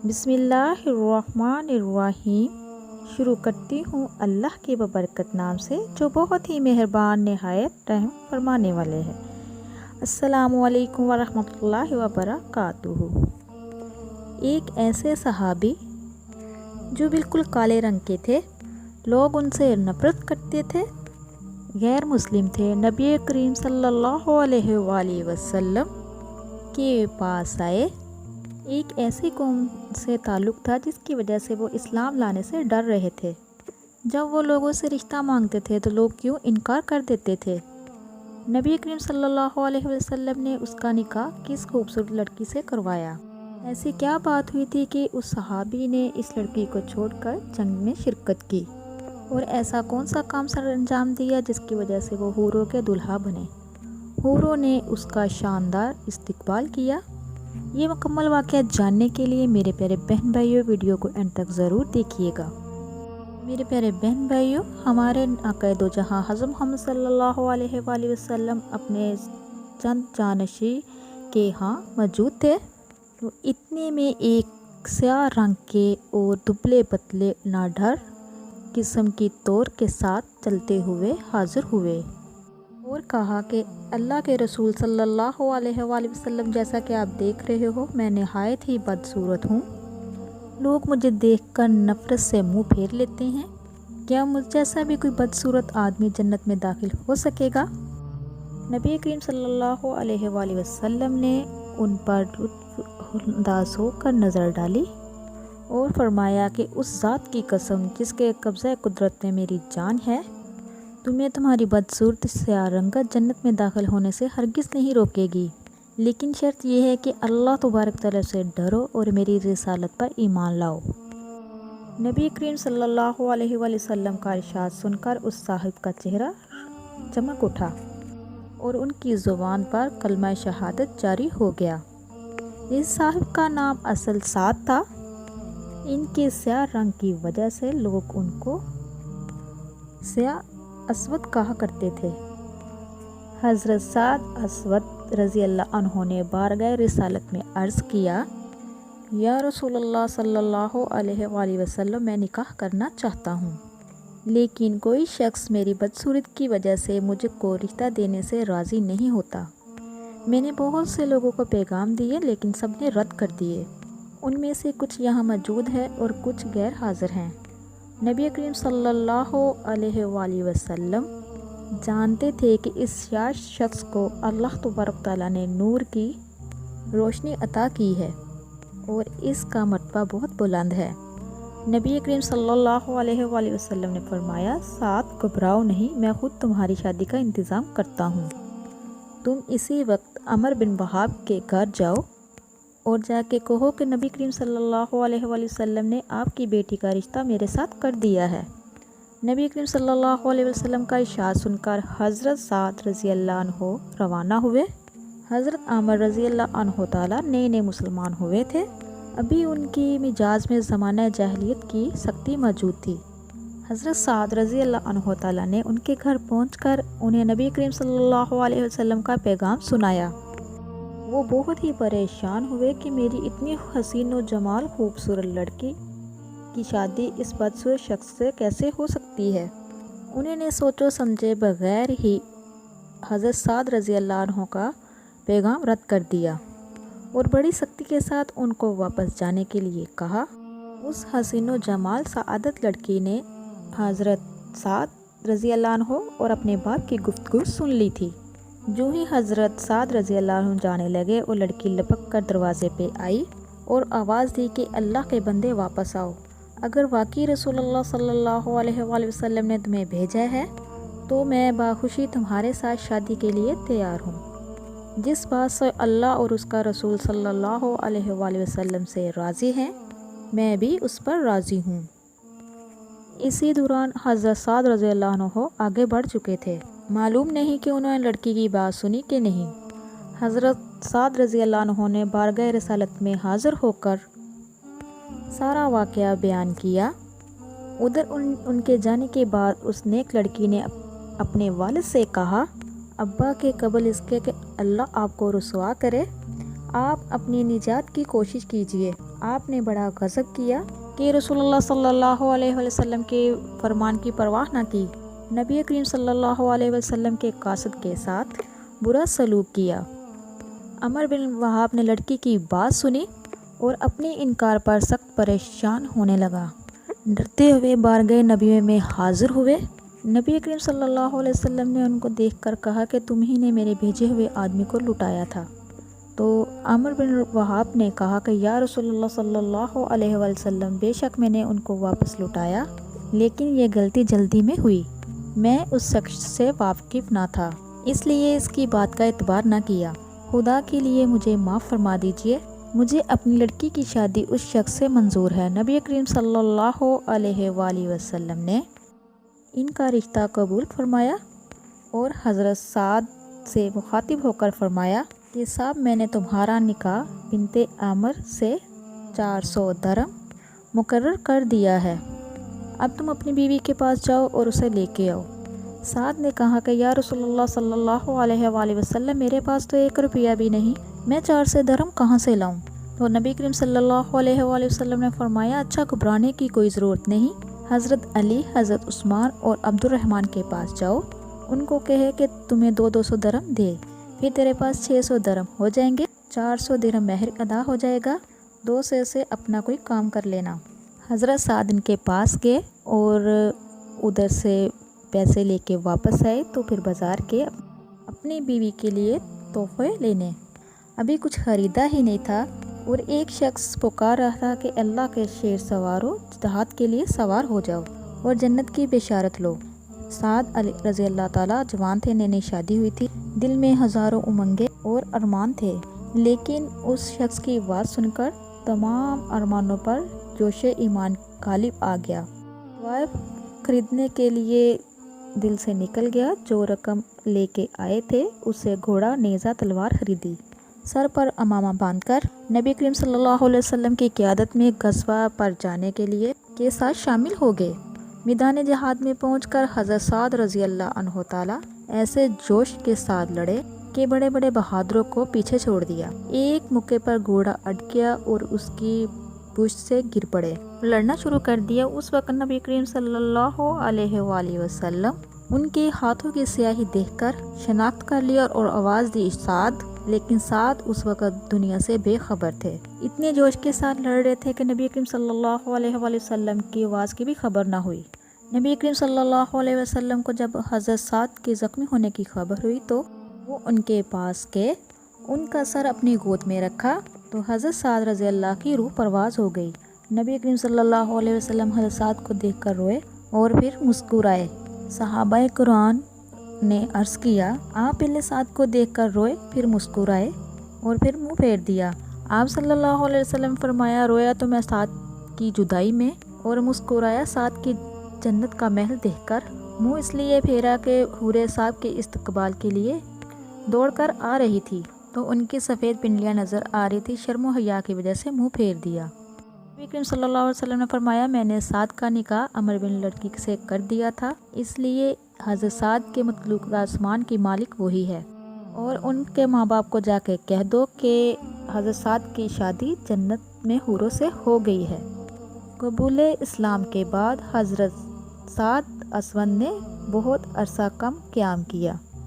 بسم اللہ الرحمن الرحیم۔ شروع کرتی ہوں اللہ کے ببرکت نام سے جو بہت ہی مہربان نہایت رحم فرمانے والے ہیں۔ السلام علیکم ورحمۃ اللہ وبرکاتہ۔ ایک ایسے صحابی جو بالکل کالے رنگ کے تھے، لوگ ان سے نفرت کرتے تھے، غیر مسلم تھے، نبی کریم صلی اللہ علیہ وآلہ وسلم کے پاس آئے۔ ایک ایسی قوم سے تعلق تھا جس کی وجہ سے وہ اسلام لانے سے ڈر رہے تھے۔ جب وہ لوگوں سے رشتہ مانگتے تھے تو لوگ کیوں انکار کر دیتے تھے۔ نبی کریم صلی اللہ علیہ وسلم نے اس کا نکاح کس خوبصورت لڑکی سے کروایا۔ ایسی کیا بات ہوئی تھی کہ اس صحابی نے اس لڑکی کو چھوڑ کر جنگ میں شرکت کی، اور ایسا کون سا کام سر انجام دیا جس کی وجہ سے وہ حوروں کے دلہا بنے۔ حوروں نے اس کا شاندار استقبال کیا۔ یہ مکمل واقعات جاننے کے لیے میرے پیارے بہن بھائیوں ویڈیو کو اینڈ تک ضرور دیکھیے گا۔ میرے پیارے بہن بھائیوں، ہمارے آقا دو جہاں حضرت محمد صلی اللہ علیہ وآلہ وسلم اپنے چند جانشین کے ہاں موجود تھے تو اتنے میں ایک سیاہ رنگ کے اور دبلے پتلے ناڈر قسم کی توڑ کے ساتھ چلتے ہوئے حاضر ہوئے اور کہا کہ اللہ کے رسول صلی اللہ علیہ وآلہ وسلم، جیسا کہ آپ دیکھ رہے ہو میں نہایت ہی بدصورت ہوں۔ لوگ مجھے دیکھ کر نفرت سے منہ پھیر لیتے ہیں۔ کیا مجھ جیسا بھی کوئی بدصورت آدمی جنت میں داخل ہو سکے گا؟ نبی کریم صلی اللہ علیہ وآلہ وسلم نے ان پر لطف انداز ہو کر نظر ڈالی اور فرمایا کہ اس ذات کی قسم جس کے قبضہ قدرت میں میری جان ہے، تمہیں تمہاری بدصورت سیاہ رنگت جنت میں داخل ہونے سے ہرگز نہیں روکے گی، لیکن شرط یہ ہے کہ اللہ تبارک تعالیٰ سے ڈرو اور میری رسالت پر ایمان لاؤ۔ نبی کریم صلی اللہ علیہ وآلہ وسلم کا ارشاد سن کر اس صاحب کا چہرہ چمک اٹھا اور ان کی زبان پر کلمہ شہادت جاری ہو گیا۔ اس صاحب کا نام اصل سعد تھا۔ ان کے سیاہ رنگ کی وجہ سے لوگ ان کو سیاہ اسود کہا کرتے تھے۔ حضرت سعد اسود رضی اللہ عنہ نے بارگاہ رسالت میں عرض کیا، یا رسول اللہ صلی اللہ علیہ وآلہ وسلم، میں نکاح کرنا چاہتا ہوں، لیکن کوئی شخص میری بدصورت کی وجہ سے مجھے کو رشتہ دینے سے راضی نہیں ہوتا۔ میں نے بہت سے لوگوں کو پیغام دیے لیکن سب نے رد کر دیے۔ ان میں سے کچھ یہاں موجود ہیں اور کچھ غیر حاضر ہیں۔ نبی کریم صلی اللہ علیہ وآلہ وسلم جانتے تھے کہ اس شاذ شخص کو اللہ تبارک تعالیٰ نے نور کی روشنی عطا کی ہے اور اس کا مرتبہ بہت بلند ہے۔ نبی کریم صلی اللہ علیہ وآلہ وسلم نے فرمایا، سعد گھبراؤ نہیں، میں خود تمہاری شادی کا انتظام کرتا ہوں۔ تم اسی وقت عمر بن وہاب کے گھر جاؤ اور جا کے کہو کہ نبی کریم صلی اللہ علیہ وآلہ وسلم نے آپ کی بیٹی کا رشتہ میرے ساتھ کر دیا ہے۔ نبی کریم صلی اللہ علیہ وسلم کا ارشاد سن کر حضرت سعد رضی اللہ عنہ روانہ ہوئے۔ حضرت عامر رضی اللہ عنہ تعالیٰ نئے مسلمان ہوئے تھے۔ ابھی ان کی مزاج میں زمانہ جاہلیت کی سختی موجود تھی۔ حضرت سعد رضی اللہ عنہ تعالیٰ نے ان کے گھر پہنچ کر انہیں نبی کریم صلی اللہ علیہ وسلم کا پیغام سنایا۔ وہ بہت ہی پریشان ہوئے کہ میری اتنی حسین و جمال خوبصورت لڑکی کی شادی اس بدصورت شخص سے کیسے ہو سکتی ہے۔ انہوں نے سوچو سمجھے بغیر ہی حضرت سعد رضی اللہ عنہ کا پیغام رد کر دیا اور بڑی سختی کے ساتھ ان کو واپس جانے کے لیے کہا۔ اس حسین و جمال سعادت لڑکی نے حضرت سعد رضی اللہ عنہ اور اپنے باپ کی گفتگو سن لی تھی۔ جو ہی حضرت سعد رضی اللہ عنہ جانے لگے، وہ لڑکی لپک کر دروازے پہ آئی اور آواز دی کہ اللہ کے بندے واپس آؤ، اگر واقعی رسول اللہ صلی اللہ علیہ وآلہ وسلم نے تمہیں بھیجا ہے تو میں باخوشی تمہارے ساتھ شادی کے لیے تیار ہوں۔ جس بات سے اللہ اور اس کا رسول صلی اللہ علیہ وآلہ وسلم سے راضی ہیں، میں بھی اس پر راضی ہوں۔ اسی دوران حضرت سعد رضی اللہ عنہ آگے بڑھ چکے تھے۔ معلوم نہیں کہ انہوں نے لڑکی کی بات سنی کہ نہیں۔ حضرت سعد رضی اللہ عنہ نے بارگاہ رسالت میں حاضر ہو کر سارا واقعہ بیان کیا۔ ادھر ان کے جانے کے بعد اس نیک لڑکی نے اپنے والد سے کہا، ابا کے قبل اس کے کہ اللہ آپ کو رسوا کرے، آپ اپنی نجات کی کوشش کیجئے، آپ نے بڑا غضب کیا کہ رسول اللہ صلی اللہ علیہ وسلم کے فرمان کی پرواہ نہ کی، نبی کریم صلی اللہ علیہ وسلم کے قاصد کے ساتھ برا سلوک کیا۔ عمر بن وہاب نے لڑکی کی بات سنی اور اپنی انکار پر سخت پریشان ہونے لگا۔ ڈرتے ہوئے بارگاہ نبی میں حاضر ہوئے۔ نبی کریم صلی اللہ علیہ وسلم نے ان کو دیکھ کر کہا کہ تم ہی نے میرے بھیجے ہوئے آدمی کو لٹایا تھا۔ تو عمر بن وہاب نے کہا کہ یا رسول اللہ صلی اللہ علیہ وسلم، بے شک میں نے ان کو واپس لٹایا، لیکن یہ غلطی جلدی میں ہوئی، میں اس شخص سے واقف نہ تھا، اس لیے اس کی بات کا اعتبار نہ کیا، خدا کے لیے مجھے معاف فرما دیجئے، مجھے اپنی لڑکی کی شادی اس شخص سے منظور ہے۔ نبی کریم صلی اللہ علیہ وآلہ وسلم نے ان کا رشتہ قبول فرمایا اور حضرت سعد سے مخاطب ہو کر فرمایا کہ صاحب، میں نے تمہارا نکاح بنت عامر سے 400 درہم مقرر کر دیا ہے، اب تم اپنی بیوی کے پاس جاؤ اور اسے لے کے آؤ۔ سعد نے کہا کہ یا رسول اللہ صلی اللہ علیہ وآلہ وسلم، میرے پاس تو 1 روپیہ بھی نہیں، میں 400 درہم کہاں سے لاؤں؟ تو نبی کریم صلی اللہ علیہ وآلہ وسلم نے فرمایا اچھا، گھبرانے کی کوئی ضرورت نہیں، حضرت علی، حضرت عثمان اور عبد الرحمن کے پاس جاؤ، ان کو کہے کہ تمہیں 200 درہم دے، پھر تیرے پاس 600 درہم ہو جائیں گے، 400 درہم مہر ادا ہو جائے گا، 200 سے اپنا کوئی کام کر لینا۔ حضرت سعد ان کے پاس گئے اور ادھر سے پیسے لے کے واپس آئے تو پھر بازار کے اپنی بیوی کے لیے تحفے لینے، ابھی کچھ خریدا ہی نہیں تھا اور ایک شخص پکار رہا تھا کہ اللہ کے شیر سوارو، جہاد کے لیے سوار ہو جاؤ اور جنت کی بشارت لو۔ سعد علی رضی اللہ تعالیٰ جوان تھے، نئی نئی شادی ہوئی تھی، دل میں ہزاروں امنگیں اور ارمان تھے، لیکن اس شخص کی بات سن کر تمام ارمانوں پر جوش ایمان غالب آ گیا۔ وائف خریدنے کے لیے دل سے نکل گیا، جو رقم لے کے آئے تھے اس سے گھوڑا، نیزہ، تلوار خریدی، سر پر امامہ باندھ کر نبی کریم صلی اللہ علیہ وسلم کی قیادت میں غزوہ پر جانے کے لیے کے ساتھ شامل ہو گئے۔ میدان جہاد میں پہنچ کر حضرت سعد رضی اللہ عنہ تعالیٰ ایسے جوش کے ساتھ لڑے کہ بڑے بڑے بہادروں کو پیچھے چھوڑ دیا۔ ایک موقع پر گھوڑا اٹک گیا اور اس کی پشت سے گر پڑے، لڑنا شروع کر دیا۔ اس وقت نبی کریم صلی اللہ علیہ وآلہ وسلم ان کے ہاتھوں کی سیاہی دیکھ کر شناخت کر لیا اور آواز دی سعد، لیکن سعد اس وقت دنیا سے بے خبر تھے، اتنے جوش کے ساتھ لڑ رہے تھے کہ نبی کریم صلی اللہ علیہ وآلہ وسلم کی آواز کی بھی خبر نہ ہوئی۔ نبی کریم صلی اللہ علیہ وسلم کو جب حضرت سعد کے زخمی ہونے کی خبر ہوئی تو وہ ان کے پاس گئے، ان کا سر اپنی گود میں رکھا تو حضرت سعد رضی اللہ کی روح پرواز ہو گئی۔ نبی کریم صلی اللہ علیہ وسلم حضرت سعد کو دیکھ کر روئے اور پھر مسکرائے۔ صحابہ کرام نے عرض کیا آپ پہلے سعد کو دیکھ کر روئے، پھر مسکرائے اور پھر منہ پھیر دیا۔ آپ صلی اللہ علیہ وسلم فرمایا رویا تو میں سعد کی جدائی میں اور مسکرایا سعد کی جنت کا محل دیکھ کر، منہ اس لیے پھیرا کہ حوریں صاحب کے استقبال کے لیے دوڑ کر آ رہی تھی تو ان کی سفید پنڈلیاں نظر آ رہی تھی، شرم و حیا کی وجہ سے منہ پھیر دیا۔ نبی کریم صلی اللہ علیہ وسلم نے فرمایا میں نے سعد کا نکاح عمر بن لڑکی سے کر دیا تھا، اس لیے حضرت سعد کے متعلق آسمان کی مالک وہی ہے، اور ان کے ماں باپ کو جا کے کہہ دو کہ حضرت سعد کی شادی جنت میں حوروں سے ہو گئی ہے۔ قبول اسلام کے بعد حضرت سعد اسود نے بہت عرصہ کم قیام کیا۔